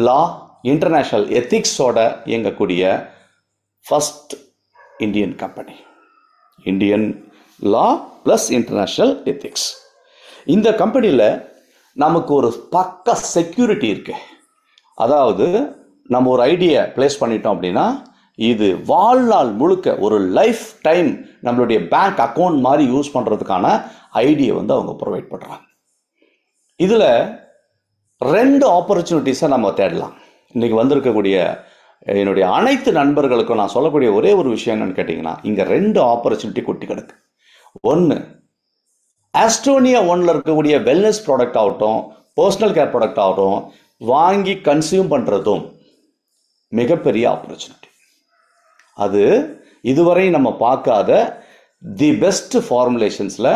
லா international எத்திக்ஸோட இயங்கக்கூடிய first Indian company. Indian லா plus international ethics. இந்த கம்பெனியில் நமக்கு ஒரு பக்க செக்யூரிட்டி இருக்கு. அதாவது நம்ம ஒரு ஐடியா பிளேஸ் பண்ணிட்டோம் அப்படின்னா இது வாழ்நாள் முழுக்க ஒரு லைஃப் டைம் நம்மளுடைய பேங்க் அக்கௌண்ட் மாதிரி யூஸ் பண்ணுறதுக்கான ஐடியா அவங்க ப்ரொவைட் பண்ணுறாங்க. இதில் 2 ஆப்பர்ச்சுனிட்டிஸை நம்ம தேடலாம். இன்றைக்கி வந்திருக்கக்கூடிய என்னுடைய அனைத்து நண்பர்களுக்கும் நான் சொல்லக்கூடிய ஒரே ஒரு விஷயம் என்னன்னு கேட்டிங்கன்னா, இங்கே 2 ஆப்பர்ச்சுனிட்டி கொட்டி கிடக்கு. ஒன்று, ஆஸ்ட்ரோனியா ஒன்ல இருக்கக்கூடிய வெல்னஸ் ப்ராடக்ட் ஆகட்டும், பர்சனல் கேர் ப்ராடக்ட் ஆகட்டும் வாங்கி கன்சியூம் பண்ணுறதும் மிகப்பெரிய ஆப்பர்ச்சுனிட்டி. அது இதுவரை நம்ம பார்க்காத தி பெஸ்ட் ஃபார்முலேஷன்ஸில்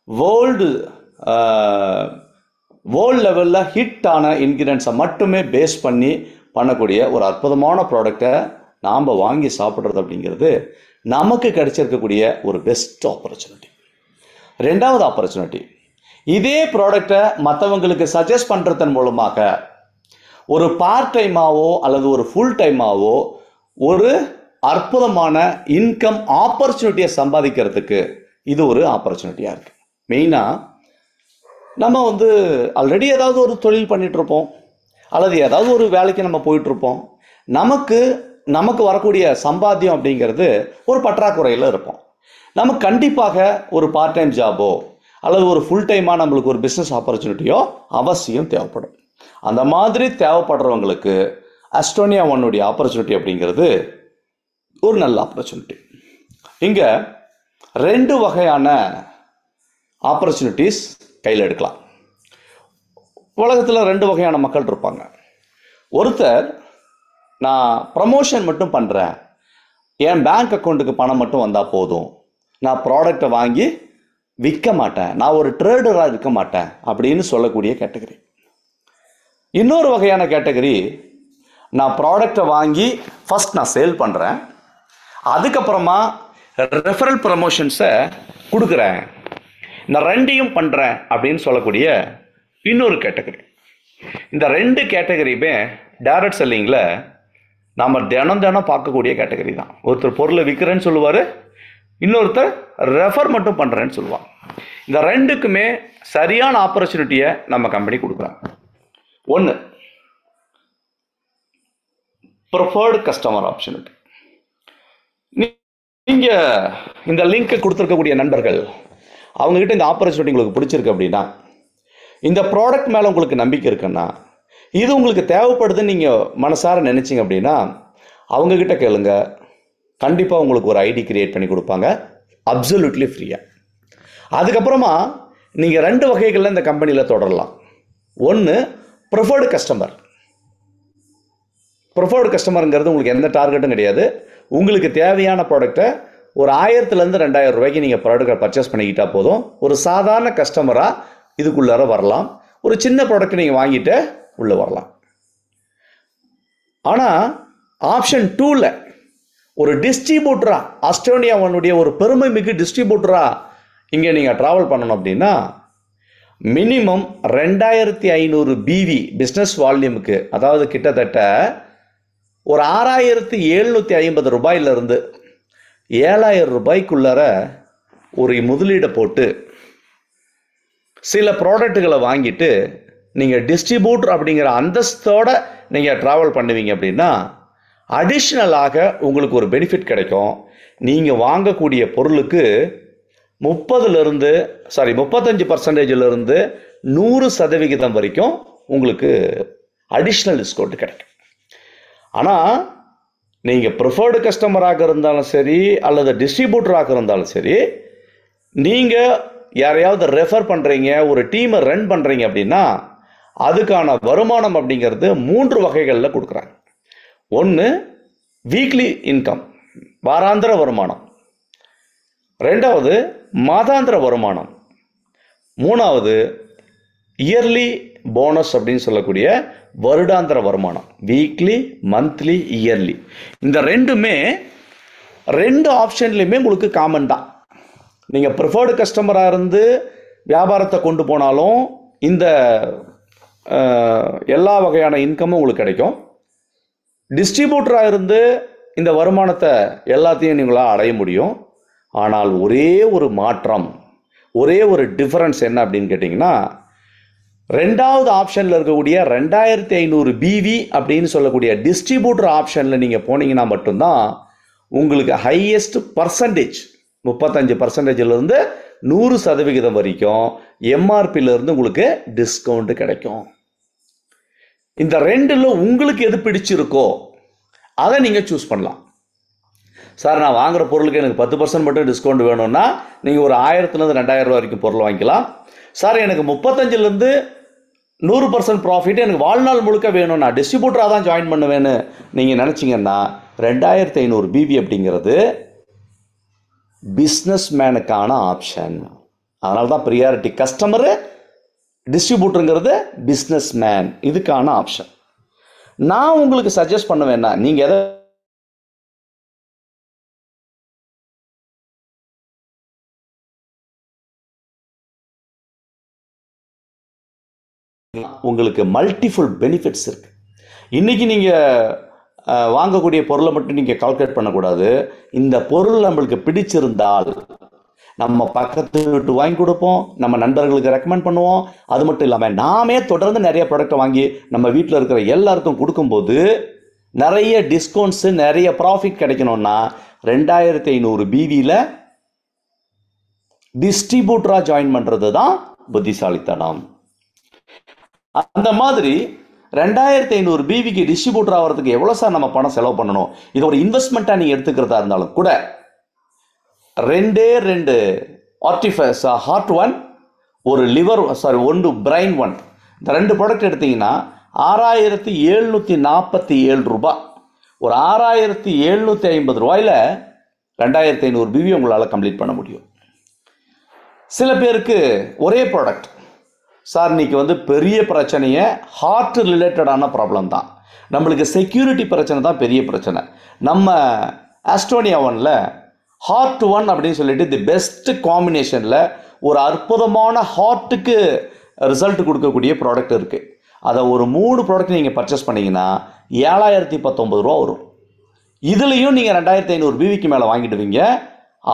வேர்ல்டு லெவலில் ஹிட் ஆன இன்கிரியன்ஸை மட்டுமே பேஸ் பண்ணி பண்ணக்கூடிய ஒரு அற்புதமான ப்ராடக்டை நாம் வாங்கி சாப்பிட்றது அப்படிங்கிறது நமக்கு கிடைச்சிருக்கக்கூடிய ஒரு பெஸ்ட் ஆப்பர்ச்சுனிட்டி. 2வது ஆப்பர்ச்சுனிட்டி, இதே ப்ராடக்டை மற்றவங்களுக்கு சஜஸ்ட் பண்ணுறதன் மூலமாக ஒரு பார்ட் டைமாவோ அல்லது ஒரு ஃபுல் டைமாவோ ஒரு அற்புதமான இன்கம் ஆப்பர்ச்சுனிட்டியை சம்பாதிக்கிறதுக்கு இது ஒரு ஆப்பர்ச்சுனிட்டியாக இருக்குது. மெயினாக நம்ம ஆல்ரெடி ஏதாவது ஒரு தொழில் பண்ணிகிட்ருப்போம் அல்லது ஏதாவது ஒரு வேலைக்கு நம்ம போயிட்டுருப்போம். நமக்கு வரக்கூடிய சம்பாத்தியம் அப்படிங்கிறது ஒரு பற்றாக்குறையில் இருப்போம். நமக்கு கண்டிப்பாக ஒரு பார்ட் டைம் ஜாபோ அல்லது ஒரு ஃபுல் டைமாக நம்மளுக்கு ஒரு பிஸ்னஸ் ஆப்பர்ச்சுனிட்டியோ அவசியம் தேவைப்படும். அந்த மாதிரி தேவைப்படுறவங்களுக்கு ஆஸ்ட்ரோனியா ஒன்னுடைய ஆப்பர்ச்சுனிட்டி அப்படிங்கிறது ஒரு நல்ல ஆப்பர்ச்சுனிட்டி. இங்கே 2 வகையான ஆப்பர்ச்சுனிட்டிஸ் கையில் எடுக்கலாம். உலகத்தில் 2 வகையான மக்கள் இருப்பாங்க. ஒருத்தர், நான் ப்ரமோஷன் மட்டும் பண்ணுறேன், என் பேங்க் அக்கௌண்ட்டுக்கு பணம் மட்டும் வந்தால் போதும், நான் ப்ராடக்டை வாங்கி விற்க மாட்டேன், நான் ஒரு ட்ரேடராக இருக்க மாட்டேன் அப்படின்னு சொல்லக்கூடிய கேட்டகரி. இன்னொரு வகையான கேட்டகரி, நான் ப்ராடக்டை வாங்கி ஃபஸ்ட் நான் சேல் பண்ணுறேன், அதுக்கப்புறமா ரெஃபரல் ப்ரமோஷன்ஸை கொடுக்குறேன், நான் 2யும் பண்ணுறேன் அப்படின்னு சொல்லக்கூடிய இன்னொரு கேட்டகரி. இந்த 2 கேட்டகரியுமே டைரக்ட் செல்லிங்கில் நாம் தினம் பார்க்கக்கூடிய கேட்டகரி தான். ஒருத்தர் பொருளை விற்கிறேன்னு சொல்லுவார், இன்னொருத்தர் ரெஃபர் மட்டும் பண்ணுறேன்னு சொல்லுவாங்க. இந்த 2க்குமே சரியான ஆப்பர்ச்சுனிட்டியை நம்ம கம்பெனி கொடுக்குறாங்க. 1, ப்ரிஃபர்டு கஸ்டமர் ஆப்ஷனிட்டி. நீங்கள் இந்த லிங்க் கொடுத்துருக்கக்கூடிய நண்பர்கள் அவங்ககிட்ட இந்த ஆப்பர்ச்சுனிட்டி உங்களுக்கு பிடிச்சிருக்கு அப்படின்னா, இந்த ப்ராடக்ட் மேலே உங்களுக்கு நம்பிக்கை இருக்குன்னா, இது உங்களுக்கு தேவைப்படுதுன்னு நீங்கள் மனசார நினச்சிங்க அப்படின்னா அவங்கக்கிட்ட கேளுங்க. கண்டிப்பாக உங்களுக்கு ஒரு ஐடி கிரியேட் பண்ணி கொடுப்பாங்க, அப்சல்யூட்லி ஃப்ரீயாக. அதுக்கப்புறமா நீங்கள் 2 வகைகளில் இந்த கம்பெனியில் தொடரலாம். 1, ப்ரிஃபர்டு கஸ்டமர். ப்ரிஃபர்டு கஸ்டமருங்கிறது உங்களுக்கு எந்த டார்கெட்டும் கிடையாது. உங்களுக்கு தேவையான ப்ராடக்டை ஒரு 1000லேருந்து 2000 ரூபாய்க்கு நீங்கள் ப்ராடக்டை பர்ச்சேஸ் பண்ணிக்கிட்டால் போதும். ஒரு சாதாரண கஸ்டமராக இதுக்குள்ளார வரலாம். ஒரு சின்ன ப்ராடக்ட் நீங்கள் வாங்கிட்டு உள்ளே வரலாம். ஆனால் ஆப்ஷன் 2ல் ஒரு டிஸ்ட்ரிபியூட்டராக, ஆஸ்ட்ரோனியா ஒன்னுடைய ஒரு பெருமை மிகு டிஸ்ட்ரிபியூட்டராக இங்கே நீங்கள் ட்ராவல் பண்ணணும் அப்படின்னா மினிமம் 2500 பிவி பிஸ்னஸ் வால்யூமுக்கு, அதாவது கிட்டத்தட்ட ஒரு 6750 ரூபாயிலிருந்து 7000 ரூபாய்க்குள்ளார ஒரு முதலீடை போட்டு சில ப்ராடக்ட்டுகளை வாங்கிட்டு நீங்கள் டிஸ்ட்ரிபியூட்டர் அப்படிங்கிற அந்தஸ்தோடு நீங்கள் ட்ராவல் பண்ணுவீங்க அப்படின்னா அடிஷ்னலாக உங்களுக்கு ஒரு பெனிஃபிட் கிடைக்கும். நீங்கள் வாங்கக்கூடிய பொருளுக்கு 35%லேருந்து 100% வரைக்கும் உங்களுக்கு அடிஷ்னல் டிஸ்கவுண்ட் கிடைக்கும். ஆனால் நீங்கள் ப்ரிஃபர்டு கஸ்டமராக இருந்தாலும் சரி அல்லது டிஸ்ட்ரிபியூட்டராக இருந்தாலும் சரி, நீங்கள் யாரையாவது ரெஃபர் பண்ணுறீங்க, ஒரு டீமை ரன் பண்ணுறீங்க அப்படின்னா அதுக்கான வருமானம் அப்படிங்கிறது 3 வகைகளில் கொடுக்குறாங்க. 1, வீக்லி இன்கம், வாராந்திர வருமானம். 2வது, மாதாந்திர வருமானம். 3வது, இயர்லி போனஸ் அப்படின்னு சொல்லக்கூடிய வருடாந்திர வருமானம். Weekly, monthly, yearly. இந்த 2மே 2 ஆப்ஷன்லையுமே உங்களுக்கு காமன் தான். நீங்கள் ப்ரிஃபர்டு கஸ்டமராக இருந்து வியாபாரத்தை கொண்டு போனாலும் இந்த எல்லா வகையான இன்கமும் உங்களுக்கு கிடைக்கும். டிஸ்ட்ரிபியூட்டராக இருந்து இந்த வருமானத்தை எல்லாத்தையும் நீங்களாக அடைய முடியும். ஆனால் ஒரே ஒரு மாற்றம், ஒரே ஒரு டிஃபரன்ஸ் என்ன அப்படின்னு கேட்டிங்கன்னா, ரெண்டாவது ஆப்ஷனில் இருக்கக்கூடிய 2500 பிவி அப்படின்னு சொல்லக்கூடிய டிஸ்ட்ரிபியூட்டர் ஆப்ஷனில் நீங்கள் போனீங்கன்னா மட்டும்தான் உங்களுக்கு ஹையஸ்ட் பர்சன்டேஜ் 35%லேருந்து 100% வரைக்கும் எம்ஆர்பியிலேருந்து உங்களுக்கு டிஸ்கவுண்ட் கிடைக்கும். இந்த ரெண்டில் உங்களுக்கு எது பிடிச்சிருக்கோ அதை நீங்கள் சூஸ் பண்ணலாம். சார், நான் வாங்குகிற பொருளுக்கு எனக்கு 10% மட்டும் டிஸ்கவுண்ட் வேணும்னா நீங்கள் ஒரு 1000லேருந்து 2000 ரூபா வரைக்கும் பொருள் வாங்கிக்கலாம். சார், எனக்கு 35லேருந்து 100% ப்ராஃபிட் எனக்கு வாழ்நாள் முழுக்க வேணும்னா டிஸ்ட்ரிபியூட்டராக தான் ஜாயின் பண்ணுவேன்னு நீங்கள் நினச்சிங்கன்னா 2500 பிவி அப்படிங்கிறது பிஸ்னஸ் மேனுக்கான ஆப்ஷன். அதனால தான் ப்ரியாரிட்டி கஸ்டமரு, டிஸ்ட்ரிபியூட்டருங்கிறது பிஸ்னஸ் மேன், இதுக்கான ஆப்ஷன். நான் உங்களுக்கு சஜஸ்ட் பண்ணுவேன்னா, நீங்கள் எதை உங்களுக்கு மல்டிஃபுல் பெனிஃபிட்ஸ் இருக்கு. இன்னைக்கு நீங்கள் வாங்கக்கூடிய பொருளை மட்டும் நீங்கள் கால்குலேட் பண்ணக்கூடாது. இந்த பொருள் நம்மளுக்கு பிடிச்சிருந்தால் நம்ம பக்கத்து வீட்டு வாங்கி கொடுப்போம், நம்ம நண்பர்களுக்கு ரெக்கமெண்ட் பண்ணுவோம். அது மட்டும் இல்லாமல் நாமே தொடர்ந்து நிறைய ப்ராடக்டை வாங்கி நம்ம வீட்டில் இருக்கிற எல்லாருக்கும் கொடுக்கும்போது நிறைய டிஸ்கவுண்ட்ஸு, நிறைய ப்ராஃபிட் கிடைக்கணும்னா 2500 பிவியில் டிஸ்ட்ரிபியூட்டராக ஜாயின் பண்ணுறது தான் புத்திசாலித்தனம். அந்த மாதிரி 2500 பிவிக்கு டிஸ்ட்ரிபியூட்டர் ஆகிறதுக்கு எவ்வளோ சார் நம்ம பணம் செலவு பண்ணணும்? இது ஒரு இன்வெஸ்ட்மெண்ட்டாக நீங்கள் எடுத்துக்கிறதா இருந்தாலும் கூட 2 ஆர்டிஃபைஸ் ஹார்ட் ஒன், ஒரு லிவர் ஒன்று பிரைன் ஒன், இந்த 2 ப்ராடக்ட் எடுத்தீங்கன்னா 6747 ரூபாய். ஒரு 6750 ரூபாயில் 2500 பிவி உங்களால் கம்ப்ளீட் பண்ண முடியும். சில பேருக்கு ஒரே ப்ராடக்ட், சார் இன்னைக்கு பெரிய பிரச்சனையே ஹார்ட் ரிலேட்டடான ப்ராப்ளம் தான், நம்மளுக்கு செக்யூரிட்டி பிரச்சனை தான் பெரிய பிரச்சனை. நம்ம ஆஸ்ட்ரோனியா ஒன்ல ஹார்ட் ஒன் அப்படின்னு சொல்லிட்டு தி பெஸ்ட் காம்பினேஷனில் ஒரு அற்புதமான ஹார்ட்டுக்கு ரிசல்ட் கொடுக்கக்கூடிய ப்ராடக்ட் இருக்குது. அதை ஒரு 3 ப்ராடக்ட் நீங்கள் பர்ச்சேஸ் பண்ணிங்கன்னா 7019 ரூபா வரும். இதுலேயும் நீங்கள் 2500 பிவிக்கு மேலே வாங்கிடுவீங்க.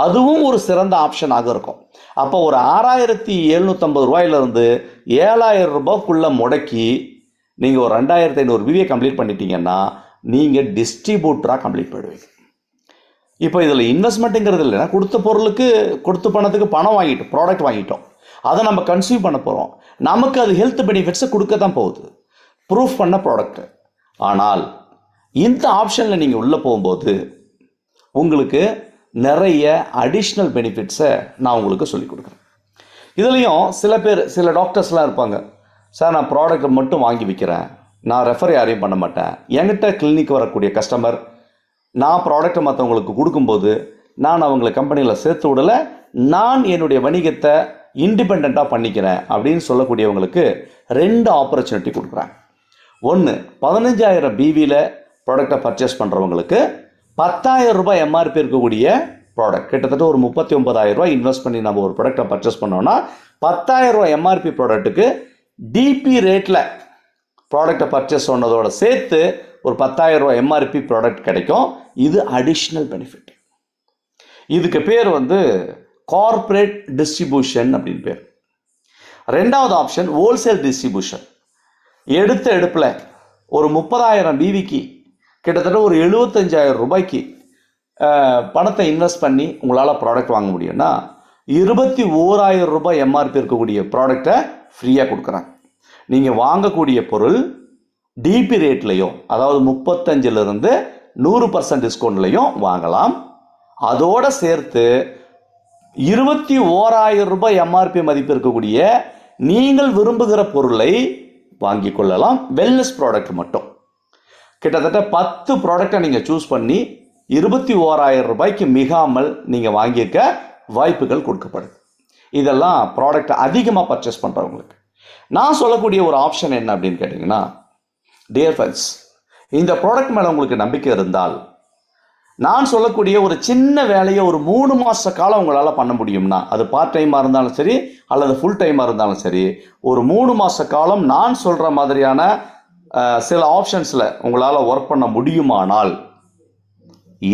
அதுவும் ஒரு சிறந்த ஆப்ஷனாக இருக்கும். அப்போ ஒரு 6750 ரூபாயிலிருந்து 7000 ரூபாய்க்குள்ளே முடக்கி நீங்கள் ஒரு 2500 பிவியை கம்ப்ளீட் பண்ணிட்டீங்கன்னா நீங்கள் டிஸ்ட்ரிபியூட்டராக கம்ப்ளீட் பண்ணிடுவீங்க. இப்போ இதில் இன்வெஸ்ட்மெண்ட்டுங்கிறது இல்லைன்னா கொடுத்த பொருளுக்கு கொடுத்த பணத்துக்கு பணம் வாங்கிட்டோம், ப்ராடக்ட் வாங்கிட்டோம், அதை நம்ம கன்சியூம் பண்ண போகிறோம். நமக்கு அது ஹெல்த் பெனிஃபிட்ஸை கொடுக்க தான் போகுது, ப்ரூஃப் பண்ண ப்ராடக்ட். ஆனால் இந்த ஆப்ஷனில் நீங்கள் உள்ளே போகும்போது உங்களுக்கு நிறைய அடிஷ்னல் பெனிஃபிட்ஸை நான் உங்களுக்கு சொல்லிக் கொடுக்குறேன். இதுலேயும் சில டாக்டர்ஸ்லாம் இருப்பாங்க, சார் நான் ப்ராடக்ட்டை மட்டும் வாங்கி விற்கிறேன், நான் ரெஃபர் யாரையும் பண்ண மாட்டேன், என்கிட்ட கிளினிக் வரக்கூடிய கஸ்டமர் நான் ப்ராடக்ட்டை மற்றவங்களுக்கு கொடுக்கும்போது நான் அவங்களை கம்பெனியில் சேர்த்து விடலை, நான் என்னுடைய வணிகத்தை இண்டிபெண்ட்டாக பண்ணிக்கிறேன் அப்படின்னு சொல்லக்கூடியவங்களுக்கு 2 ஆப்பர்ச்சுனிட்டி கொடுக்குறேன். ஒன்று, 15000 பிவியில் ப்ராடக்டை பர்ச்சேஸ் பண்ணுறவங்களுக்கு 10,000 ரூபாய் எம்ஆர்பி இருக்கக்கூடிய ப்ராடக்ட், கிட்டத்தட்ட ஒரு 39,000 ரூபாய் இன்வெஸ்ட் பண்ணி நம்ம ஒரு ப்ராடக்டை பர்ச்சேஸ் பண்ணோம்னா 10,000 ரூபாய் எம்ஆர்பி ப்ராடக்ட்டுக்கு டிபி ரேட்டில் ப்ராடக்டை பர்ச்சேஸ் பண்ணதோட சேர்த்து ஒரு 10,000 ரூபாய் எம்ஆர்பி ப்ராடக்ட் கிடைக்கும். இது அடிஷ்னல் பெனிஃபிட். இதுக்கு பேர் கார்ப்பரேட் டிஸ்ட்ரிபியூஷன் அப்படின்னு பேர். 2வது ஆப்ஷன் ஹோல்சேல் டிஸ்ட்ரிபியூஷன். எடுப்பில் ஒரு 30,000 பிவிக்கு கிட்டத்தட்ட ஒரு 75,000 ரூபாய்க்கு பணத்தை இன்வெஸ்ட் பண்ணி உங்களால் ப்ராடக்ட் வாங்க முடியும்னா 21,000 ரூபாய் எம்ஆர்பி இருக்கக்கூடிய ப்ராடக்டை ஃப்ரீயாக கொடுக்குறாங்க. நீங்கள் வாங்கக்கூடிய பொருள் டிபி ரேட்லையும், அதாவது 35லிருந்து 100% டிஸ்கவுண்ட்லையும் வாங்கலாம். அதோடு சேர்த்து 21,000 ரூபாய் எம்ஆர்பி மதிப்பு இருக்கக்கூடிய நீங்கள் விரும்புகிற பொருளை வாங்கி கொள்ளலாம். வெல்னஸ் ப்ராடக்ட் மட்டும் கிட்டத்தட்ட 10 ப்ராடக்டை நீங்கள் சூஸ் பண்ணி 21,000 ரூபாய்க்கு மிகாமல் நீங்கள் வாங்கியிருக்க வாய்ப்புகள் கொடுக்கப்படுது. இதெல்லாம் ப்ராடக்ட் அதிகமாக பர்ச்சேஸ் பண்ணுறவங்களுக்கு. நான் சொல்லக்கூடிய ஒரு ஆப்ஷன் என்ன அப்படின்னு கேட்டிங்கன்னா, டியர் ஃப்ரெண்ட்ஸ், இந்த ப்ராடக்ட் மேலே உங்களுக்கு நம்பிக்கை இருந்தால் நான் சொல்லக்கூடிய ஒரு சின்ன வேலையை ஒரு 3 மாத காலம் உங்களால் பண்ண முடியும்னா, அது பார்ட் டைமாக இருந்தாலும் சரி அல்லது ஃபுல் டைமாக இருந்தாலும் சரி, ஒரு 3 மாத காலம் நான் சொல்கிற மாதிரியான சில ஆப்ஷன்ஸில் உங்களால் ஒர்க் பண்ண முடியுமானால்,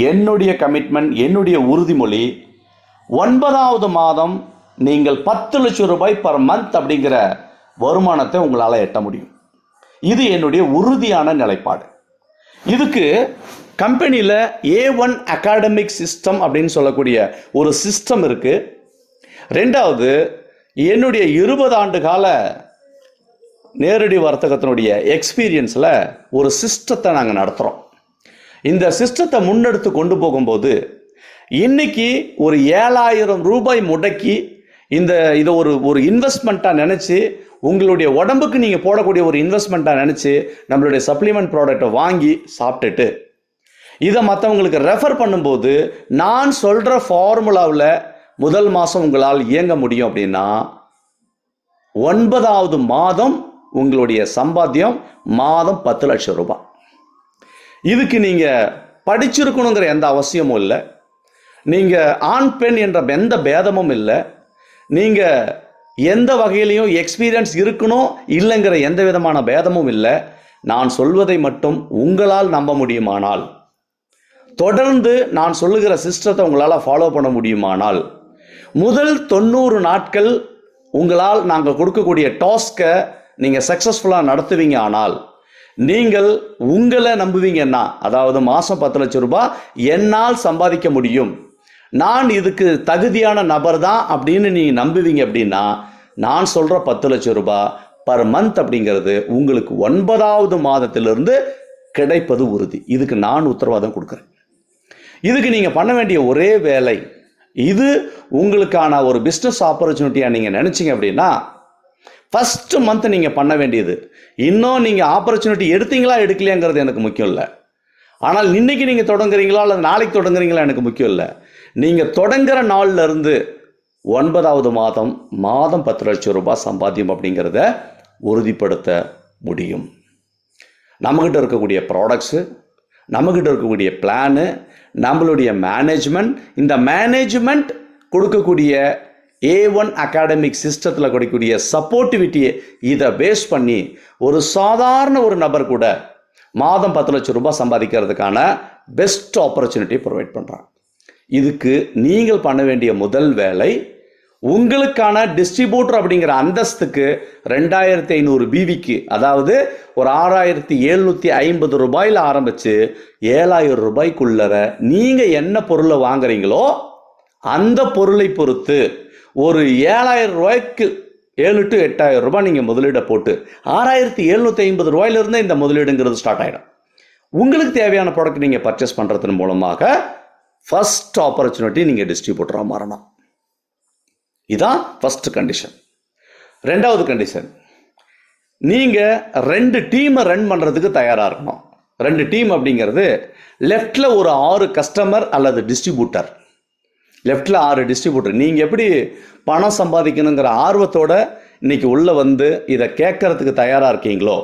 என்னுடைய கமிட்மெண்ட், என்னுடைய உறுதிமொழி, 9வது மாதம் நீங்கள் 10 லட்சம் ரூபாய் பர் மந்த் அப்படிங்கிற வருமானத்தை உங்களால் எட்ட முடியும். இது என்னுடைய உறுதியான நிலைப்பாடு. இதுக்கு கம்பெனியில் A1 அகாடமிக் சிஸ்டம் அப்படின்னு சொல்லக்கூடிய ஒரு சிஸ்டம் இருக்குது. 2வது, என்னுடைய 20 ஆண்டு கால நேரடி வர்த்தகத்தினுடைய எக்ஸ்பீரியன்ஸில் ஒரு சிஸ்டத்தை நாங்கள் நடத்துகிறோம். இந்த சிஸ்டத்தை முன்னெடுத்து கொண்டு போகும்போது இன்னைக்கு ஒரு 7,000 ரூபாய் முடக்கி இதை ஒரு இன்வெஸ்ட்மெண்ட்டாக நினச்சி, உங்களுடைய உடம்புக்கு நீங்கள் போடக்கூடிய ஒரு இன்வெஸ்ட்மெண்ட்டாக நினச்சி நம்மளுடைய சப்ளிமெண்ட் ப்ராடக்டை வாங்கி சாப்பிட்டுட்டு இதை மற்றவங்களுக்கு ரெஃபர் பண்ணும்போது நான் சொல்கிற ஃபார்முலாவில் முதல் மாதம் உங்களால் இயங்க முடியும். அப்படின்னா 9வது மாதம் உங்களுடைய சம்பாத்தியம் மாதம் 10 லட்சம் ரூபாய். இதுக்கு நீங்கள் படிச்சிருக்கணுங்கிற எந்த அவசியமும் இல்லை. நீங்கள் ஆண் பெண் என்ற எந்த பேதமும் இல்லை. நீங்கள் எந்த வகையிலையும் எக்ஸ்பீரியன்ஸ் இருக்கணும் இல்லைங்கிற எந்த விதமான பேதமும் இல்லை. நான் சொல்வதை மட்டும் உங்களால் நம்ப முடியுமானால், தொடர்ந்து நான் சொல்லுகிற சிஸ்டத்தை உங்களால் ஃபாலோ பண்ண முடியுமானால், முதல் 90 நாட்கள் உங்களால் நாங்கள் கொடுக்கக்கூடிய டாஸ்கை நீங்கள் சக்ஸஸ்ஃபுல்லாக நடத்துவீங்க. ஆனால் நீங்கள் உங்களை நம்புவீங்கன்னா, அதாவது மாதம் 10 லட்சம் ரூபாய் என்னால் சம்பாதிக்க முடியும், நான் இதுக்கு தகுதியான நபர் தான் அப்படின்னு நீங்கள் நம்புவீங்க. அப்படின்னா நான் சொல்கிற 10 லட்சம் ரூபாய் பர் மந்த் அப்படிங்கிறது உங்களுக்கு 9வது மாதத்திலிருந்து கிடைப்பது உறுதி. இதுக்கு நான் உத்தரவாதம் கொடுக்குறேன். இதுக்கு நீங்கள் பண்ண வேண்டிய ஒரே வேலை, இது உங்களுக்கான ஒரு பிஸ்னஸ் ஆப்பர்ச்சுனிட்டியாக நீங்கள் நினச்சிங்க அப்படின்னா, ஃபஸ்ட்டு மந்த் நீங்கள் பண்ண வேண்டியது, இன்னும் நீங்கள் ஆப்பர்ச்சுனிட்டி எடுத்தீங்களா எடுக்கலையாங்கிறது எனக்கு முக்கியம் இல்லை. ஆனால் இன்னைக்கு நீங்கள் தொடங்குறீங்களா அல்லது நாளைக்கு தொடங்குறீங்களா எனக்கு முக்கியம் இல்லை. நீங்கள் தொடங்குற நாளில் இருந்து 9வது மாதம் 10 லட்சம் ரூபாய் சம்பாத்தியம் அப்படிங்கிறத உறுதிப்படுத்த முடியும். நம்மகிட்ட இருக்கக்கூடிய ப்ராடக்ட்ஸு, நம்மகிட்ட இருக்கக்கூடிய பிளானு, நம்மளுடைய மேனேஜ்மெண்ட், இந்த மேனேஜ்மெண்ட் கொடுக்கக்கூடிய A1 அகாடமிக் சிஸ்டத்தில் கொடுக்கக்கூடிய சப்போர்ட்டிவிட்டியை இதை பேஸ் பண்ணி ஒரு சாதாரண ஒரு நபர் கூட மாதம் 10 லட்சம் ரூபாய் சம்பாதிக்கிறதுக்கான பெஸ்ட் ஆப்பர்ச்சுனிட்டியை ப்ரொவைட் பண்ணுறாங்க. இதுக்கு நீங்கள் பண்ண வேண்டிய முதல் வேலை, உங்களுக்கான டிஸ்ட்ரிபியூட்டர் அப்படிங்கிற அந்தஸ்துக்கு 2500 பிவிக்கு, அதாவது ஒரு 6750 ரூபாயில் ஆரம்பித்து 7000 ரூபாய்க்குள்ளர நீங்கள் என்ன பொருளை வாங்குறீங்களோ அந்த பொருளை பொறுத்து ஒரு 7000 ரூபாய்க்கு 7 to 8000 ரூபாய் நீங்கள் முதலீடை போட்டு 6750 ரூபாயிலிருந்து இந்த முதலீடுங்கிறது ஸ்டார்ட் ஆகிடும். உங்களுக்கு தேவையான ப்ராடக்ட் நீங்கள் பர்ச்சேஸ் பண்ணுறதன் மூலமாக ஃபர்ஸ்ட் ஆப்பர்ச்சுனிட்டி நீங்கள் டிஸ்ட்ரிபியூட்டராக மாறணும். இதுதான் ஃபர்ஸ்ட் கண்டிஷன். 2வது கண்டிஷன், நீங்கள் 2 டீமை ரன் பண்ணுறதுக்கு தயாராக இருக்கணும். 2 டீம் அப்படிங்கிறது, லெஃப்டில் ஒரு 6 கஸ்டமர் அல்லது டிஸ்ட்ரிபியூட்டர், லெஃப்டில் 6 டிஸ்ட்ரிபியூட்டர். நீங்கள் எப்படி பணம் சம்பாதிக்கணுங்கிற ஆர்வத்தோட இன்னைக்கு உள்ளே வந்து இதை கேட்கறதுக்கு தயாராக இருக்கீங்களோ,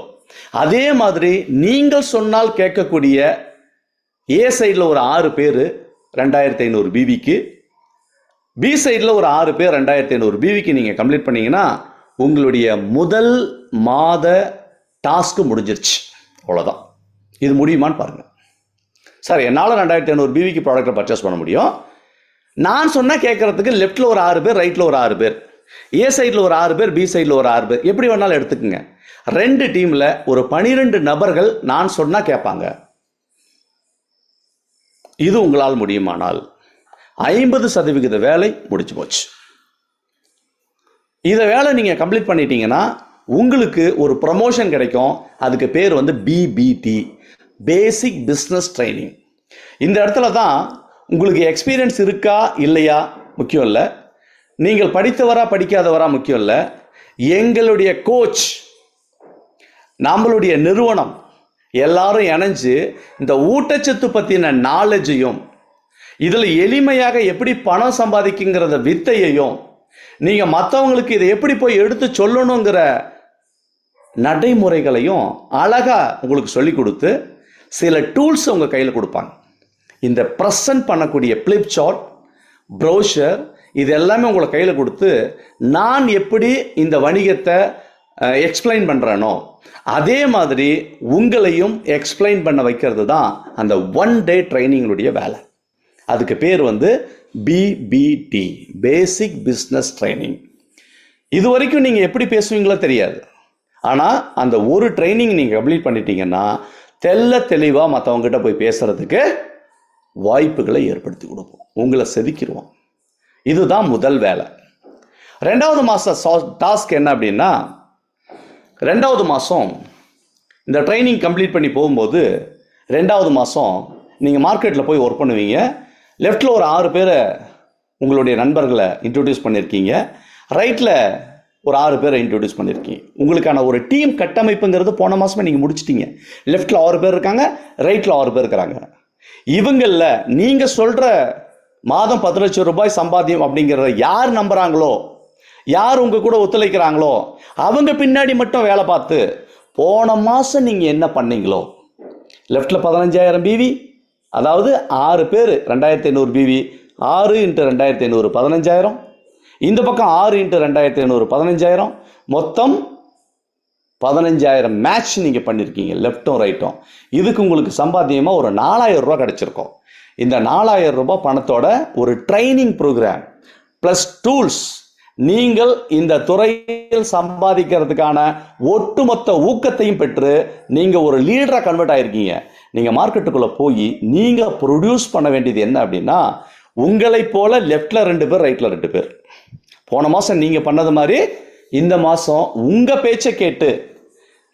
அதே மாதிரி நீங்கள் சொன்னால் கேட்கக்கூடிய ஏ சைடில் ஒரு 6 பேர் 2500 பிவிக்கு, பி சைடில் ஒரு 6 பேர் 2500 பிவிக்கு நீங்கள் கம்ப்ளீட் பண்ணீங்கன்னா உங்களுடைய முதல் மாத டாஸ்க்கு முடிஞ்சிருச்சு. அவ்வளோதான். இது முடியுமான்னு பாருங்கள். சார், என்னால் 2500 பிவிக்கு ப்ராடக்டை பர்ச்சேஸ் பண்ண முடியும். நான் சொன்னால் கேட்கறதுக்கு லெஃப்டில் ஒரு 6 பேர், ரைட்டில் ஒரு 6 பேர், ஏ சைடில் ஒரு 6 பேர், பி சைடில் ஒரு 6 பேர், எப்படி வேணாலும் எடுத்துக்கங்க. 2 டீமில் ஒரு 12 நபர்கள் நான் சொன்னால் கேட்பாங்க. இது உங்களால் முடியுமானால் 50% வேலை முடிச்சு போச்சு. இதை வேலை நீங்கள் கம்ப்ளீட் பண்ணிட்டீங்கன்னா உங்களுக்கு ஒரு ப்ரமோஷன் கிடைக்கும். அதுக்கு பேர் வந்து பிபிடி, பேசிக் பிஸ்னஸ் ட்ரைனிங். இந்த இடத்துல தான் உங்களுக்கு எக்ஸ்பீரியன்ஸ் இருக்கா இல்லையா முக்கியம் இல்லை, நீங்கள் படித்தவரா படிக்காதவரா முக்கியம் இல்லை. எங்களுடைய கோச், நம்மளுடைய நிறுவனம் எல்லாரும் இணைஞ்சு இந்த ஊட்டச்சத்து பற்றின நாலேஜையும், இதில் எளிமையாக எப்படி பணம் சம்பாதிக்குங்கிறத வித்தையையும், நீங்கள் மற்றவங்களுக்கு இதை எப்படி போய் எடுத்து சொல்லணுங்கிற நடைமுறைகளையும் அழகாக உங்களுக்கு சொல்லி கொடுத்து சில டூல்ஸ் உங்கள் கையில் கொடுப்பாங்க. இந்த ப்ரெசன்ட் பண்ணக்கூடிய ஃப்ளிப் சார்ட், ப்ரௌசர், இது எல்லாமே உங்களை கையில் கொடுத்து நான் எப்படி இந்த வணிகத்தை எக்ஸ்பிளைன் பண்ணுறேனோ அதே மாதிரி உங்களையும் எக்ஸ்பிளைன் பண்ண வைக்கிறது தான் அந்த 1 day ட்ரைனிங்களுடைய வேலை. அதுக்கு பேர் BBT, பேசிக் பிஸ்னஸ் ட்ரைனிங். இது வரைக்கும் நீங்கள் எப்படி பேசுவீங்களோ தெரியாது. ஆனால் அந்த ஒரு ட்ரைனிங் நீங்கள் கம்ப்ளீட் பண்ணிட்டீங்கன்னா தெளிவாக மற்றவங்ககிட்ட போய் பேசுகிறதுக்கு வாய்ப்புகளை ஏற்படுத்தி கொடுப்போம், உங்களை செதுக்கிடுவோம். இதுதான் முதல் வேலை. 2வது மாதம் டாஸ்க் என்ன அப்படின்னா, 2வது மாதம் இந்த ட்ரைனிங் கம்ப்ளீட் பண்ணி போகும்போது 2வது மாதம் நீங்கள் மார்க்கெட்டில் போய் ஒர்க் பண்ணுவீங்க. லெஃப்டில் ஒரு 6 பேரை உங்களுடைய நண்பர்களை இன்ட்ரடியூஸ் பண்ணியிருக்கீங்க, ரைட்டில் ஒரு 6 பேரை இன்ட்ரடியூஸ் பண்ணியிருக்கீங்க. உங்களுக்கான ஒரு டீம் கட்டமைப்புங்கிறது போன மாதமே நீங்கள் முடிச்சிட்டீங்க. லெஃப்டில் 6 பேர் இருக்காங்க, ரைட்டில் 6 பேர் இருக்கிறாங்க. இவங்களில் நீங்கள் சொல்கிற மாதம் 10 லட்சம் ரூபாய் சம்பாத்தியம் அப்படிங்கிறத யார் நம்புகிறாங்களோ, யார் உங்கள் கூட ஒத்துழைக்கிறாங்களோ அவங்க பின்னாடி மட்டும் வேலை பார்த்து போன மாதம் நீங்கள் என்ன பண்ணீங்களோ, லெஃப்டில் 15,000 பிவி, அதாவது 6 பேர் 2,500 பிவி, 6 × 2,500 15,000, இந்த பக்கம் 6 × 2,500 15,000, மொத்தம் 15,000 மேட்ச் நீங்கள் பண்ணியிருக்கீங்க லெஃப்ட்டும் ரைட்டும். இதுக்கு உங்களுக்கு சம்பாத்தியமாக ஒரு 4,000 ரூபா கிடச்சிருக்கும். இந்த 4,000 ரூபாய் பணத்தோட ஒரு ட்ரைனிங் ப்ரோக்ராம் ப்ளஸ் டூல்ஸ், நீங்கள் இந்த துறையில் சம்பாதிக்கிறதுக்கான ஒட்டுமொத்த ஊக்கத்தையும் பெற்று நீங்கள் ஒரு லீடராக கன்வெர்ட் ஆகிருக்கீங்க. நீங்கள் மார்க்கெட்டுக்குள்ளே போய் நீங்கள் ப்ரொடியூஸ் பண்ண வேண்டியது என்ன அப்படின்னா, உங்களைப் போல லெஃப்டில் 2 பேர், ரைட்டில் 2 பேர். போன மாதம் நீங்கள் பண்ணது மாதிரி இந்த மாதம் உங்கள் பேச்சை கேட்டு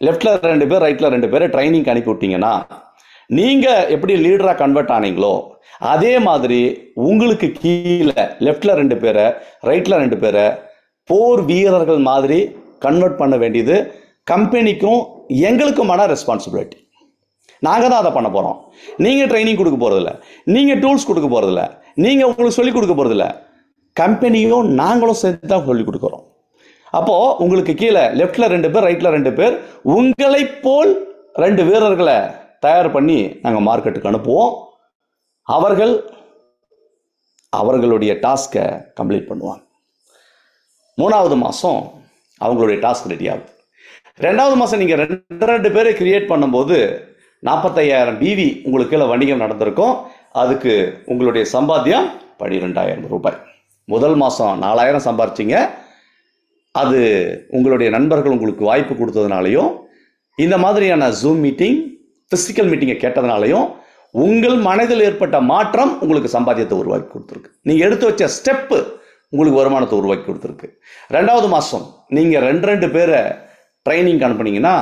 லெஃப்டில் 2 பேர், ரைட்டில் 2 பேரை ட்ரைனிங் அனுப்பி விட்டீங்கன்னா, நீங்கள் எப்படி லீடராக கன்வெர்ட் ஆனீங்களோ அதே மாதிரி உங்களுக்கு கீழே லெஃப்டில் 2 பேரை, ரைட்டில் 2 பேரை போர் வீரர்கள் மாதிரி கன்வெர்ட் பண்ண வேண்டியது கம்பெனிக்கும் எங்களுக்குமான ரெஸ்பான்சிபிலிட்டி. நாங்கள் தான் அதை பண்ண போகிறோம். நீங்கள் ட்ரைனிங் கொடுக்க போகிறதில்ல, நீங்கள் டூல்ஸ் கொடுக்க போகிறதில்ல, நீங்கள் உங்களுக்கு சொல்லிக் கொடுக்க போகிறதில்ல, கம்பெனியும் நாங்களும் சேர்த்து தான் சொல்லிக் கொடுக்குறோம். அப்போது உங்களுக்கு கீழே லெஃப்டில் 2 பேர், ரைட்டில் 2 பேர், உங்களைப் போல் 2 வீரர்களை தயார் பண்ணி நாங்கள் மார்க்கெட்டுக்கு அனுப்புவோம். அவர்கள் அவர்களுடைய டாஸ்கை கம்ப்ளீட் பண்ணுவாங்க. 3வது மாதம் அவங்களுடைய டாஸ்க் ரெடி ஆகுது. 2வது மாதம் நீங்கள் 2 பேரை கிரியேட் பண்ணும்போது 45,000 பிவி உங்களுக்கு கீழே வணிகம் நடந்திருக்கும். அதுக்கு உங்களுடைய சம்பாத்தியம் 12,000 ரூபாய். முதல் மாதம் 4,000 சம்பாரிச்சிங்க. அது உங்களுடைய நண்பர்கள் உங்களுக்கு வாய்ப்பு கொடுத்ததுனாலையும், இந்த மாதிரியான ஜூம் மீட்டிங், ஃபிசிக்கல் மீட்டிங்கை கேட்டதுனாலையும் உங்கள் மனதில் ஏற்பட்ட மாற்றம் உங்களுக்கு சம்பாத்தியத்தை உருவாக்கி கொடுத்துருக்கு. நீங்கள் எடுத்து வச்ச ஸ்டெப்பு உங்களுக்கு வருமானத்தை உருவாக்கி கொடுத்துருக்கு. 2வது மாதம் நீங்கள் 2 பேரை ட்ரைனிங் அனுப்புனீங்கன்னா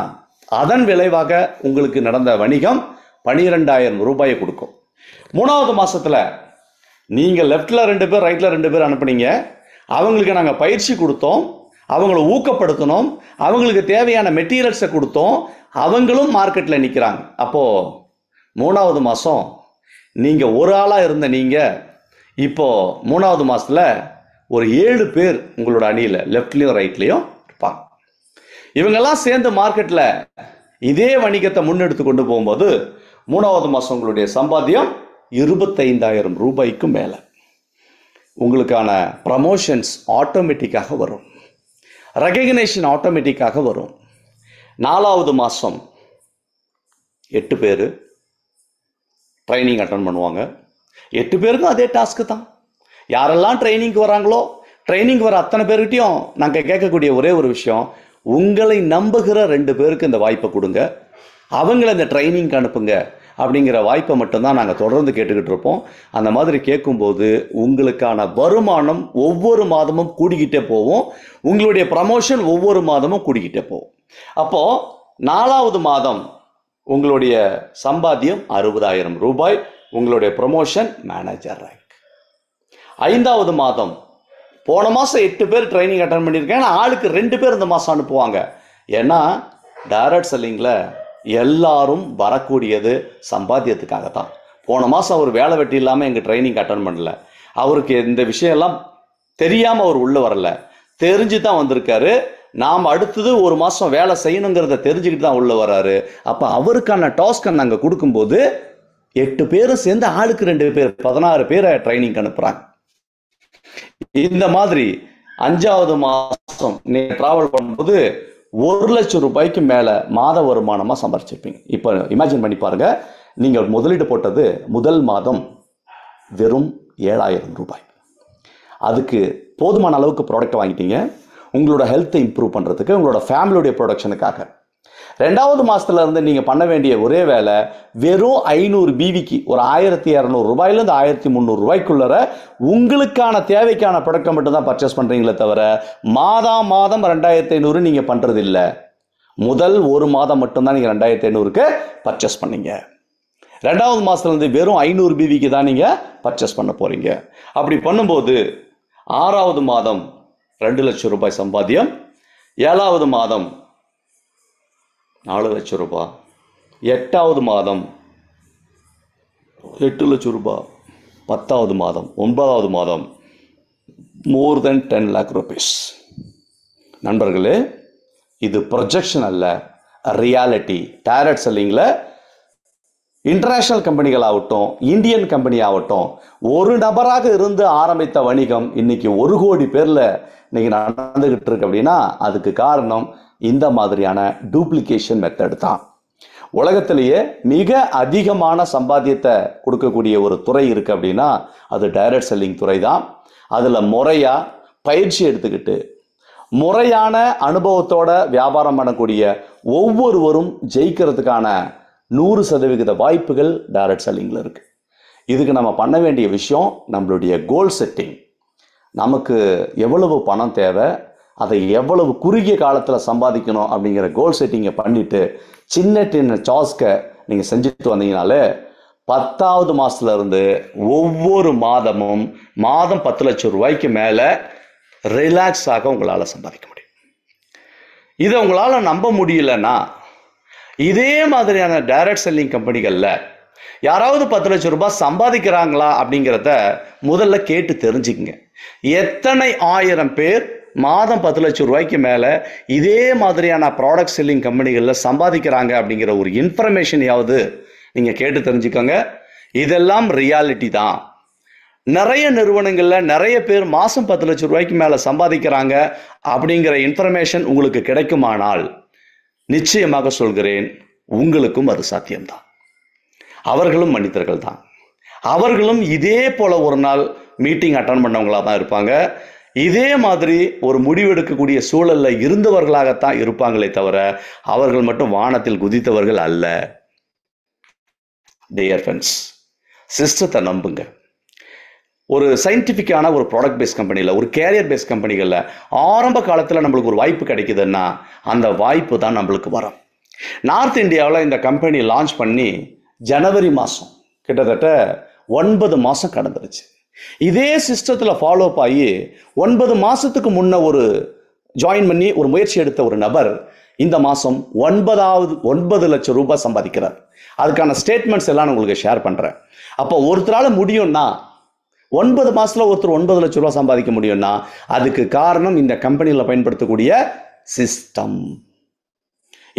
அதன் விளைவாக உங்களுக்கு நடந்த வணிகம் 12,000 ரூபாயை கொடுக்கும். 3வது மாதத்தில் நீங்கள் லெஃப்டில் 2 பேர், ரைட்டில் 2 பேர் அனுப்புனீங்க. அவங்களுக்கு நாங்கள் பயிற்சி கொடுத்தோம், அவங்கள ஊக்கப்படுத்தணும், அவங்களுக்கு தேவையான மெட்டீரியல்ஸை கொடுத்தோம், அவங்களும் மார்க்கெட்டில் நிற்கிறாங்க. அப்போது 3வது மாதம் நீங்கள் ஒரு ஆளாக இருந்த நீங்கள் இப்போது 3வது மாதத்தில் ஒரு 7 பேர் உங்களோட அணியில் லெஃப்ட்லேயும் ரைட்லேயும் இருப்பாங்க. இவங்கெல்லாம் சேர்ந்து மார்க்கெட்டில் இதே வணிகத்தை முன்னெடுத்து கொண்டு போகும்போது 3வது மாதம் உங்களுடைய சம்பாத்தியம் 25,000 ரூபாய்க்கு மேலே. உங்களுக்கான ப்ரமோஷன்ஸ் ஆட்டோமேட்டிக்காக வரும், ரெகக்னேஷன் ஆட்டோமேட்டிக்காக வரும். 4வது மாதம் 8 பேர் ட்ரைனிங் அட்டன் பண்ணுவாங்க. 8 பேருக்கும் அதே டாஸ்க்கு தான். யாரெல்லாம் ட்ரைனிங்க்கு வராங்களோ, ட்ரைனிங் வர அத்தனை பேர்கிட்டையும் நாங்கள் கேட்கக்கூடிய ஒரே ஒரு விஷயம், உங்களை நம்புகிற 2 பேருக்கு இந்த வாய்ப்பை கொடுங்க, அவங்கள இந்த ட்ரைனிங்க்கு அனுப்புங்க அப்படிங்கிற வாய்ப்பை மட்டும்தான் நாங்கள் தொடர்ந்து கேட்டுக்கிட்டு இருப்போம். அந்த மாதிரி கேட்கும்போது உங்களுக்கான வருமானம் ஒவ்வொரு மாதமும் கூடிக்கிட்டே போகும், உங்களுடைய ப்ரமோஷன் ஒவ்வொரு மாதமும் கூடிக்கிட்டே போகும். அப்போது 4வது மாதம் உங்களுடைய சம்பாத்தியம் 60,000 ரூபாய், உங்களுடைய ப்ரமோஷன் மேனேஜர் ரேங்க். 5வது மாதம் போன மாதம் 8 பேர் ட்ரைனிங் அட்டன் பண்ணியிருக்கேன், ஆளுக்கு 2 பேர் இந்த மாதம் அனுப்புவாங்க. ஏன்னா டைரக்ட் செல்லிங்கில் எல்லாரும் வரக்கூடியது சம்பாத்தியத்துக்காக தான். போன மாதம் அவர் வேலை வெட்டி இல்லாமல் எங்கள் ட்ரைனிங் அட்டன் பண்ணல, அவருக்கு இந்த விஷயம்லாம் தெரியாமல் அவர் உள்ளே வரல, தெரிஞ்சு தான் வந்திருக்காரு. நாம் அடுத்தது ஒரு மாதம் வேலை செய்யணுங்கிறத தெரிஞ்சுக்கிட்டு தான் உள்ளே வர்றாரு. அப்போ அவருக்கான டாஸ்க்கை நாங்கள் கொடுக்கும்போது 8 பேரும் சேர்ந்து ஆளுக்கு 2 பேர் 16 பேரை ட்ரைனிங் அனுப்புறாங்க. இந்த மாதிரி 5வது மாசம் நீங்க டிராவல் பண்ணும்போது 1 லட்சம் ரூபாய்க்கு மேல மாத வருமானமா சம்பாதிச்சிருப்பீங்க. இப்போ இமேஜின் பண்ணி பாருங்க, நீங்க முதலீடு போட்டது முதல் மாதம் வெறும் 7000 ரூபாய். அதுக்கு போதுமான அளவுக்கு ப்ராடக்ட் வாங்கிட்டீங்க உங்களோட ஹெல்த்தை இம்ப்ரூவ் பண்றதுக்கு, உங்களோட ஃபேமிலியோட ப்ரொடக்ஷனுக்காக. 2வது மாசத்துல இருந்து நீங்க பண்ண வேண்டிய ஒரே வேலை வெறும் 500 பிவிக்கு ஒரு 1200 ரூபாயிலிருந்து 1300 ரூபாய்க்குள்ள உங்களுக்கான தேவைக்கான ப்ராடக்ட்டை மட்டும் தான் பர்ச்சேஸ் பண்றீங்களே தவிர மாதம் 2500 நீங்க பண்றது இல்ல. முதல் ஒரு மாதம் மட்டும் தான் நீங்க 2500க்கு பர்ச்சேஸ் பண்ணீங்க. 2வது மாசத்துல இருந்து வெறும் 500 பிவிக்கு தான் நீங்க பர்ச்சேஸ் பண்ண போறீங்க. அப்படி பண்ணும்போது 6வது மாதம் 2 லட்சம் ரூபாய் சம்பாத்தியம், 7வது மாதம் 4 லட்சம் ரூபாய், 8வது மாதம் 8 லட்சம் ரூபாய், 10வது மாதம் 9வது மாதம் மோர் தென் 10 lakh rupees. நண்பர்களே, இது ப்ரொஜெக்ஷன் அல்ல, ரியாலிட்டி. டைரக்ட் செல்லிங்ல இன்டர்நேஷனல் கம்பெனிகள் ஆகட்டும், இந்தியன் கம்பெனி ஆகட்டும், ஒரு நபராக இருந்து ஆரம்பித்த வணிகம் இன்னைக்கு 1 கோடி பேர்ல இன்னைக்கு நடந்துகிட்டு இருக்கு. அப்படின்னா அதுக்கு காரணம் இந்த மாதிரியான டூப்ளிகேஷன் மெத்தட் தான். உலகத்திலேயே மிக அதிகமான சம்பாத்தியத்தை கொடுக்கக்கூடிய ஒரு துறை இருக்கு அப்படின்னா அது டைரக்ட் செல்லிங் துறை தான். அதுல முறையா பயிற்சி எடுத்துக்கிட்டு முறையான அனுபவத்தோட வியாபாரம் பண்ணக்கூடிய ஒவ்வொருவரும் ஜெயிக்கிறதுக்கான 100% வாய்ப்புகள் டைரக்ட் செல்லிங்ல இருக்கு. இதுக்கு நம்ம பண்ண வேண்டிய விஷயம் நம்மளுடைய கோல் செட்டிங். நமக்கு எவ்வளவு பணம் தேவை, அதை எவ்வளவு குறுகிய காலத்தில் சம்பாதிக்கணும் அப்படிங்கிற கோல் செட்டிங்கை பண்ணிட்டு சின்ன சின்ன டாஸ்கை நீங்கள் செஞ்சுட்டு வந்தீங்கனாலே 10வது மாசத்துல இருந்து ஒவ்வொரு மாதமும் மாதம் 10 லட்சம் ரூபாய்க்கு மேலே ரிலாக்ஸாக உங்களால் சம்பாதிக்க முடியும். இதை உங்களால் நம்ப முடியலன்னா இதே மாதிரியான டைரக்ட் செல்லிங் கம்பெனிகளில் யாராவது 10 லட்சம் ரூபாய் சம்பாதிக்கிறாங்களா அப்படிங்கிறத முதல்ல கேட்டு தெரிஞ்சுக்கங்க. எத்தனை 1000 பேர் மாதம் 10 லட்சம் ரூபாய்க்கு மேலே இதே மாதிரியான ப்ராடக்ட் செல்லிங் கம்பெனிகளில் சம்பாதிக்கிறாங்க அப்படிங்கிற ஒரு இன்ஃபர்மேஷனையாவது நீங்கள் கேட்டு தெரிஞ்சுக்கோங்க. இதெல்லாம் ரியாலிட்டி தான். நிறைய நிறுவனங்களில் நிறைய பேர் மாதம் 10 லட்சம் ரூபாய்க்கு மேலே சம்பாதிக்கிறாங்க அப்படிங்கிற இன்ஃபர்மேஷன் உங்களுக்கு கிடைக்குமானால் நிச்சயமாக சொல்கிறேன், உங்களுக்கும் அது சாத்தியம்தான். அவர்களும் மனிதர்கள் தான். அவர்களும் இதே போல ஒரு நாள் மீட்டிங் அட்டன் பண்ணவங்களா தான் இருப்பாங்க. இதே மாதிரி ஒரு முடிவெடுக்கக்கூடிய சூழல்ல இருந்தவர்களாகத்தான் இருப்பாங்களே தவிர அவர்கள் மட்டும் வானத்தில் குதித்தவர்கள் அல்ல. டியர் ஃப்ரெண்ட்ஸ், சிஸ்டத்தை நம்புங்க. ஒரு சயின்டிஃபிக்கான ஒரு ப்ராடக்ட் பேஸ்ட் கம்பெனியில், ஒரு கேரியர் பேஸ்ட் கம்பெனிகளில் ஆரம்ப காலத்தில் நம்மளுக்கு ஒரு வாய்ப்பு கிடைக்குதுன்னா அந்த வாய்ப்பு தான் நம்மளுக்கு வரும். நார்த் இந்தியாவில் இந்த கம்பெனி லான்ச் பண்ணி ஜனவரி மாதம் கிட்டத்தட்ட 9 மாதம் கடந்துருச்சு. இதே சிஸ்டத்தில் ஃபாலோ அப் ஆகி 9 மாதத்துக்கு முன்ன ஒரு ஜாயின் பண்ணி ஒரு முயற்சி எடுத்த ஒரு நபர் இந்த மாதம் 9 லட்சம் ரூபாய் சம்பாதிக்கிறார். அதுக்கான ஸ்டேட்மெண்ட்ஸ் எல்லாம் நான் உங்களுக்கு ஷேர் பண்ணுறேன். அப்போ ஒருத்தரால் முடியும்னா 9 மாசத்துல ஒருத்தர் 9 லட்சம் ரூபாய் சம்பாதிக்க முடியும்னா அதுக்கு காரணம் இந்த கம்பெனியில் பயன்படுத்தக்கூடிய சிஸ்டம்.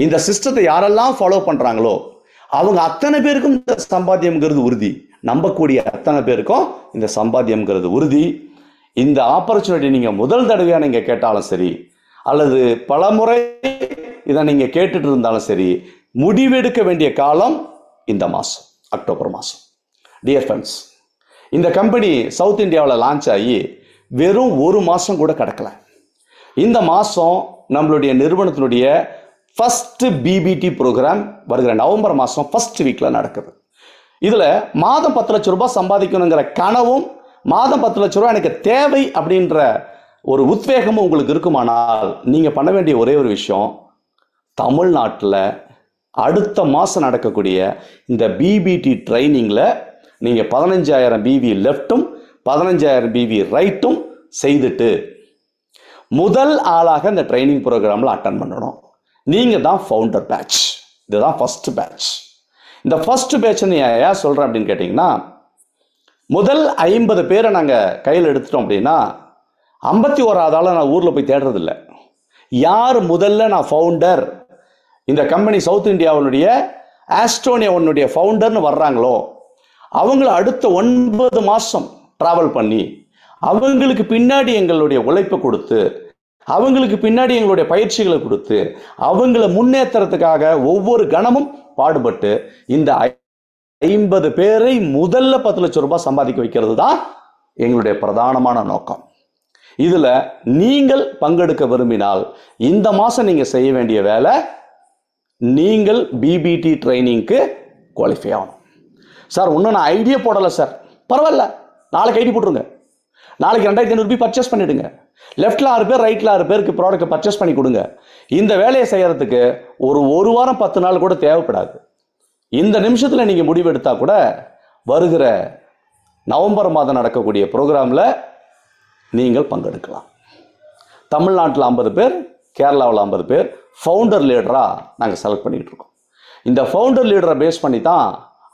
இந்த சிஸ்டத்தை யாரெல்லாம் ஃபாலோ பண்றாங்களோ அவங்க அத்தனை பேருக்கும் இந்த சம்பாத்தியம்ங்கிறது உறுதி. நம்பக்கூடிய அத்தனை பேருக்கும் இந்த சம்பாத்தியம்ங்கிறது உறுதி. இந்த ஆப்பர்ச்சுனிட்டி நீங்க முதல் தடவையா நீங்க கேட்டாலும் சரி, அல்லது பல முறை இதை நீங்க கேட்டுட்டு இருந்தாலும் சரி, முடிவெடுக்க வேண்டிய காலம் இந்த மாசம், அக்டோபர் மாசம். டியர் ஃப்ரெண்ட்ஸ், இந்த கம்பெனி சவுத் இந்தியாவில் லான்ச் ஆகி வெறும் 1 மாதம் கூட கிடக்கல. இந்த மாதம் நம்மளுடைய நிறுவனத்தினுடைய ஃபர்ஸ்ட் பிபிடி ப்ரோக்ராம் வருகிற நவம்பர் மாதம் ஃபர்ஸ்ட் வீக்கில் நடக்குது. இதில் மாதம் 10 லட்சம் ரூபாய் சம்பாதிக்கணுங்கிற கனவும், மாதம் 10 லட்சம் ரூபாய் எனக்கு தேவை அப்படின்ற ஒரு உத்வேகமும் உங்களுக்கு இருக்குமானால் நீங்கள் பண்ண வேண்டிய ஒரே ஒரு விஷயம், தமிழ்நாட்டில் அடுத்த மாதம் நடக்கக்கூடிய இந்த பிபிடி ட்ரைனிங்கில் நீங்கள் 15,000 பிவி லெஃப்ட்டும் 15,000 பிவி ரைட்டும் செய்துட்டு முதல் ஆளாக இந்த ட்ரைனிங் ப்ரோக்ராமில் அட்டன் பண்ணணும். நீங்கள் தான் ஃபவுண்டர் பேட்ச். இதுதான் ஃபர்ஸ்ட் பேட்ச். இந்த ஃபர்ஸ்ட் பேட்ச் ஏன் சொல்கிறேன் அப்படின்னு கேட்டிங்கன்னா, முதல் 50 பேரை நாங்கள் கையில் எடுத்துட்டோம் அப்படின்னா 51வது ஆளை நான் ஊரில் போய் தேடுறதில்லை. யார் முதல்ல நான் ஃபவுண்டர், இந்த கம்பெனி சவுத் இந்தியாவுடைய ஆஸ்ட்ரோனியாவுடைய ஃபவுண்டர்னு வர்றாங்களோ அவங்கள அடுத்த 9 மாதம் ட்ராவல் பண்ணி அவங்களுக்கு பின்னாடி எங்களுடைய உழைப்பை கொடுத்து அவங்களுக்கு பின்னாடி எங்களுடைய பயிற்சிகளை கொடுத்து அவங்கள முன்னேற்றத்துக்காக ஒவ்வொரு கணமும் பாடுபட்டு இந்த 50 பேரை முதல்ல 10 லட்சம் ரூபாய் சம்பாதிக்க வைக்கிறது தான் எங்களுடைய பிரதானமான நோக்கம். இதில் நீங்கள் பங்கெடுக்க விரும்பினால் இந்த மாதம் நீங்கள் செய்ய வேண்டிய வேலை, நீங்கள் பிபிடி ட்ரைனிங்க்கு குவாலிஃபை ஆகணும். சார் இன்னும் நான் ஐடியா போடலை சார், பரவாயில்ல, நாளைக்கு ஐடி போட்டுருங்க. நாளைக்கு 2500 ரூபாய் பர்ச்சேஸ் பண்ணிவிடுங்க. லெஃப்டில் 6 பேர், ரைட்டில் 6 பேருக்கு ப்ராடக்ட்டை பர்ச்சேஸ் பண்ணி கொடுங்க. இந்த வேலையை செய்கிறதுக்கு ஒரு வாரம் 10 நாள் கூட தேவைப்படாது. இந்த நிமிஷத்தில் நீங்கள் முடிவெடுத்தால் கூட வருகிற நவம்பர் மாதம் நடக்கக்கூடிய ப்ரோக்ராமில் நீங்கள் பங்கெடுக்கலாம். தமிழ்நாட்டில் 50 பேர், கேரளாவில் 50 பேர் ஃபவுண்டர் லீடராக நாங்கள் செலக்ட் பண்ணிகிட்டு இருக்கோம். இந்த ஃபவுண்டர் லீடரை பேஸ் பண்ணி தான்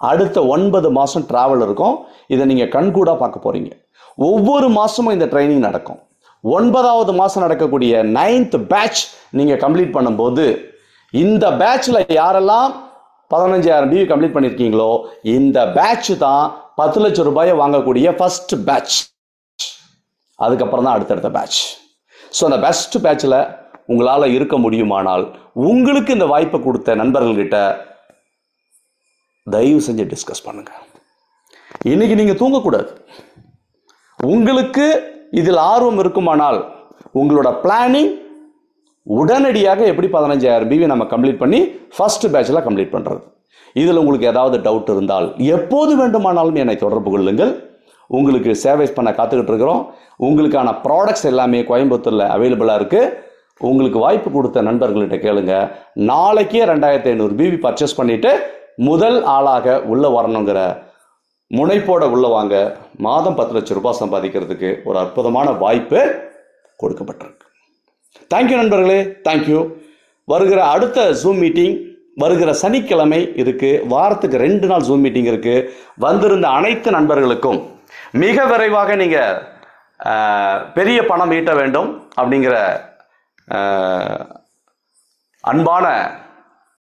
அடுத்த 9 மாதம் ட்ராவல் இருக்கும். இதை நீங்கள் கண்கூடாக பார்க்க போகிறீங்க. ஒவ்வொரு மாதமும் இந்த ட்ரைனிங் நடக்கும். 9வது மாதம் நடக்கக்கூடிய 9th பேட்ச் நீங்கள் கம்ப்ளீட் பண்ணும்போது, இந்த பேட்சில் யாரெல்லாம் 15,000 பிவி கம்ப்ளீட் பண்ணியிருக்கீங்களோ இந்த பேட்ச் தான் 10 லட்சம் ரூபாயை வாங்கக்கூடிய ஃபர்ஸ்ட் பேட்ச். அதுக்கப்புறம் தான் அடுத்தடுத்த பேட்ச். ஸோ அந்த பெஸ்ட் பேட்சில் உங்களால் இருக்க முடியுமானால் உங்களுக்கு இந்த வாய்ப்பை கொடுத்த நண்பர்கள்கிட்ட தயவு செஞ்சு டிஸ்கஸ் பண்ணுங்க. இன்னைக்கு நீங்கள் தூங்கக்கூடாது. உங்களுக்கு இதில் ஆர்வம் இருக்குமானால் உங்களோட பிளானிங் உடனடியாக எப்படி 15,000 பிவி நம்ம கம்ப்ளீட் பண்ணி ஃபர்ஸ்ட் பேட்சில் கம்ப்ளீட் பண்ணுறது. இதில் உங்களுக்கு ஏதாவது டவுட் இருந்தால் எப்போது வேண்டுமானாலும் என்னை தொடர்பு கொள்ளுங்கள். உங்களுக்கு சேவை பண்ண காத்துக்கிட்டு இருக்கிறோம். உங்களுக்கான ப்ராடக்ட்ஸ் எல்லாமே கோயம்புத்தூரில் அவைலபிளாக இருக்குது. உங்களுக்கு வாய்ப்பு கொடுத்த நண்பர்கள்கிட்ட கேளுங்க. நாளைக்கே 2,500 பிவி பர்ச்சேஸ் பண்ணிவிட்டு முதல் ஆளாக உள்ளே வரணுங்கிற முனைப்போட உள்ள வாங்க. மாதம் 10 லட்சம் ரூபாய் சம்பாதிக்கிறதுக்கு ஒரு அற்புதமான வாய்ப்பு கொடுக்கப்பட்டிருக்கு. தேங்க்யூ நண்பர்களே, தேங்க்யூ. வருகிற அடுத்த ஜூம் மீட்டிங் வருகிற சனிக்கிழமை இருக்குது. வாரத்துக்கு 2 நாள் ஜூம் மீட்டிங் இருக்குது. வந்திருந்த அனைத்து நண்பர்களுக்கும் மிக விரைவாக நீங்கள் பெரிய பணம் ஈட்ட வேண்டும் அப்படிங்கிற அன்பான